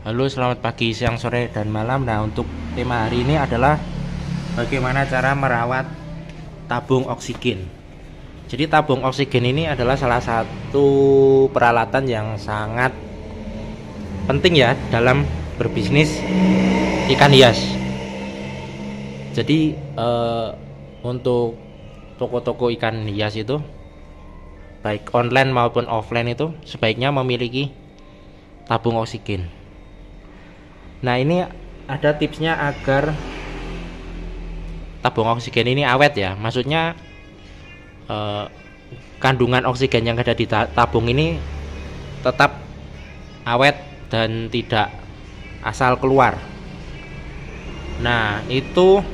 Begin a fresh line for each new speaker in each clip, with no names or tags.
Halo, selamat pagi, siang, sore, dan malam. Nah, untuk tema hari ini adalah bagaimana cara merawat tabung oksigen. Jadi tabung oksigen ini adalah salah satu peralatan yang sangat penting ya dalam berbisnis ikan hias. Jadi untuk toko-toko ikan hias itu baik online maupun offline itu sebaiknya memiliki tabung oksigen. Nah, ini ada tipsnya agar tabung oksigen ini awet ya. Maksudnya kandungan oksigen yang ada di tabung ini tetap awet dan tidak asal keluar. Nah, itu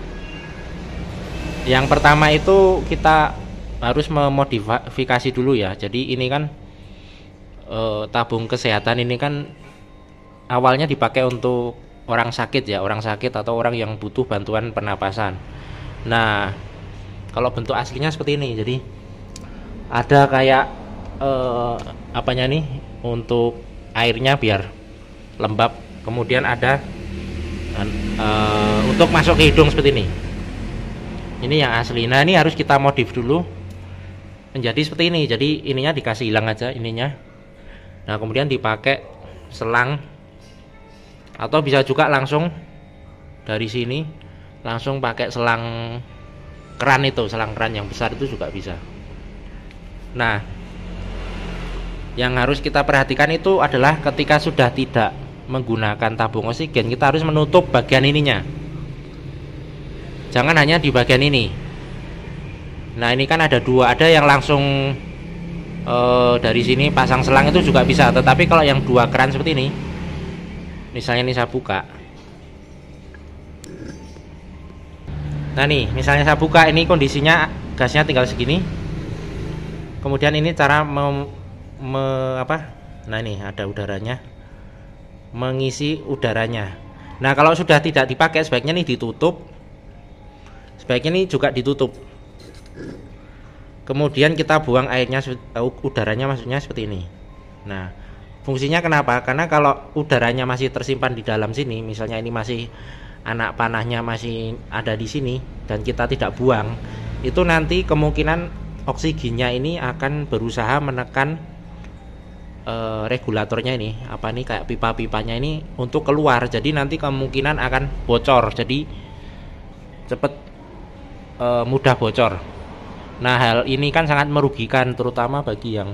yang pertama itu kita harus memodifikasi dulu ya. Jadi ini kan tabung kesehatan ini kan awalnya dipakai untuk orang sakit ya, orang sakit atau orang yang butuh bantuan pernapasan. Nah, kalau bentuk aslinya seperti ini. Jadi ada kayak apanya nih untuk airnya biar lembab. Kemudian ada untuk masuk ke hidung seperti ini. Ini yang asli. Nah, ini harus kita modif dulu menjadi seperti ini. Jadi ininya dikasih hilang aja ininya. Nah, kemudian dipakai selang atau bisa juga langsung dari sini langsung pakai selang keran itu, selang keran yang besar itu juga bisa. Nah, yang harus kita perhatikan itu adalah ketika sudah tidak menggunakan tabung oksigen, kita harus menutup bagian ininya. Jangan hanya di bagian ini. Nah, ini kan ada dua, ada yang langsung dari sini pasang selang itu juga bisa. Tetapi kalau yang dua keran seperti ini, misalnya ini saya buka. Nah, nih misalnya saya buka, ini kondisinya gasnya tinggal segini. Kemudian ini cara nah ini ada udaranya, mengisi udaranya. Nah, kalau sudah tidak dipakai sebaiknya nih ditutup. Sebaiknya ini juga ditutup. Kemudian kita buang airnya, udaranya maksudnya seperti ini. Nah, fungsinya kenapa? Karena kalau udaranya masih tersimpan di dalam sini, misalnya ini masih anak panahnya masih ada di sini dan kita tidak buang, itu nanti kemungkinan oksigennya ini akan berusaha menekan regulatornya ini, apa nih kayak pipa-pipanya ini untuk keluar. Jadi nanti kemungkinan akan bocor. Jadi cepet mudah bocor. Nah, hal ini kan sangat merugikan terutama bagi yang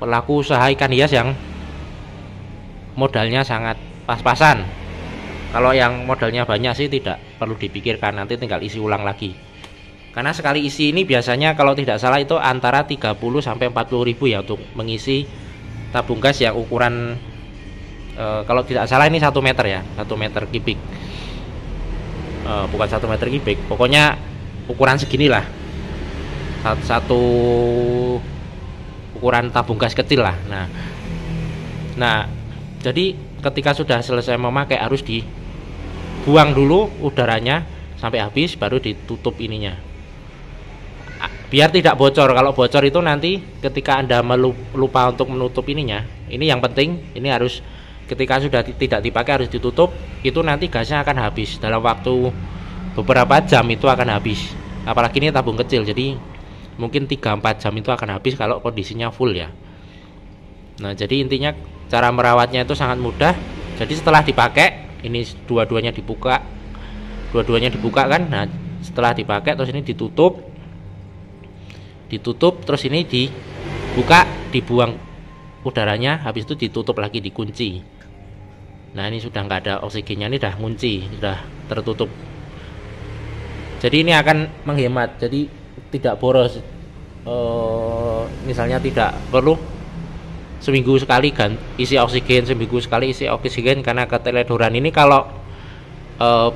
pelaku usaha ikan hias yang modalnya sangat pas-pasan. Kalau yang modalnya banyak sih tidak perlu dipikirkan, nanti tinggal isi ulang lagi. Karena sekali isi ini biasanya kalau tidak salah itu antara 30 sampai 40 ribu ya untuk mengisi tabung gas yang ukuran kalau tidak salah ini 1 meter ya, 1 meter kubik. Bukan 1 meter kubik, pokoknya ukuran seginilah. Satu ukuran tabung gas kecil lah. Nah, jadi ketika sudah selesai memakai harus dibuang dulu udaranya sampai habis, baru ditutup ininya. Biar tidak bocor. Kalau bocor itu nanti ketika Anda lupa untuk menutup ininya, ini yang penting, ini harus ketika sudah tidak dipakai harus ditutup. Itu nanti gasnya akan habis dalam waktu beberapa jam, itu akan habis. Apalagi ini tabung kecil, jadi mungkin 3-4 jam itu akan habis kalau kondisinya full ya. Nah, jadi intinya cara merawatnya itu sangat mudah. Jadi setelah dipakai, ini dua-duanya dibuka kan. Nah, setelah dipakai terus ini ditutup, terus ini dibuka, dibuang udaranya, habis itu ditutup lagi, dikunci. Nah, ini sudah nggak ada oksigennya, ini udah ngunci, sudah tertutup. Jadi ini akan menghemat, jadi tidak boros. Misalnya tidak perlu seminggu sekali isi oksigen, seminggu sekali isi oksigen, karena keteledoran ini kalau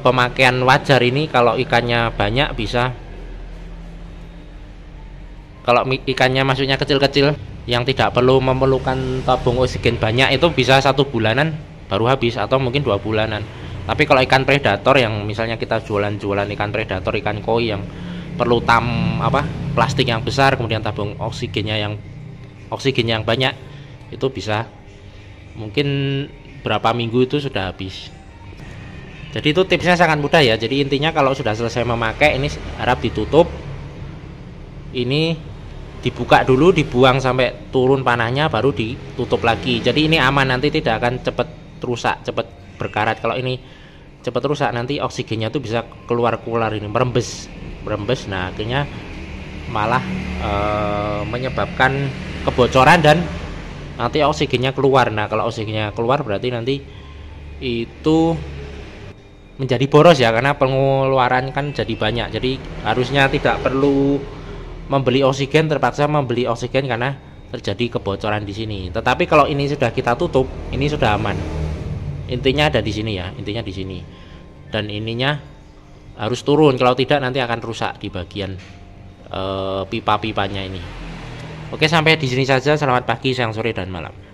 pemakaian wajar ini, kalau ikannya banyak bisa, kalau ikannya maksudnya kecil-kecil yang tidak perlu memerlukan tabung oksigen banyak, itu bisa 1 bulanan baru habis atau mungkin 2 bulanan. Tapi kalau ikan predator yang misalnya kita jualan ikan predator, ikan koi yang perlu plastik yang besar, kemudian tabung oksigennya yang banyak, itu bisa mungkin berapa minggu itu sudah habis. Jadi itu tipsnya sangat mudah ya. Jadi intinya kalau sudah selesai memakai, ini harap ditutup, ini dibuka dulu, dibuang sampai turun panahnya, baru ditutup lagi. Jadi ini aman, nanti tidak akan cepat rusak, cepat berkarat. Kalau ini cepat rusak, nanti oksigennya tuh bisa keluar ini, merembes. Nah akhirnya malah menyebabkan kebocoran dan nanti oksigennya keluar. Nah kalau oksigennya keluar berarti nanti itu menjadi boros ya, karena pengeluaran kan jadi banyak. Jadi harusnya tidak perlu membeli oksigen, terpaksa membeli oksigen karena terjadi kebocoran di sini. Tetapi kalau ini sudah kita tutup, ini sudah aman. Intinya ada di sini ya, intinya di sini. Dan ininya harus turun, kalau tidak nanti akan rusak di bagian pipa-pipanya ini. Oke, sampai di sini saja. Selamat pagi, siang, sore, dan malam.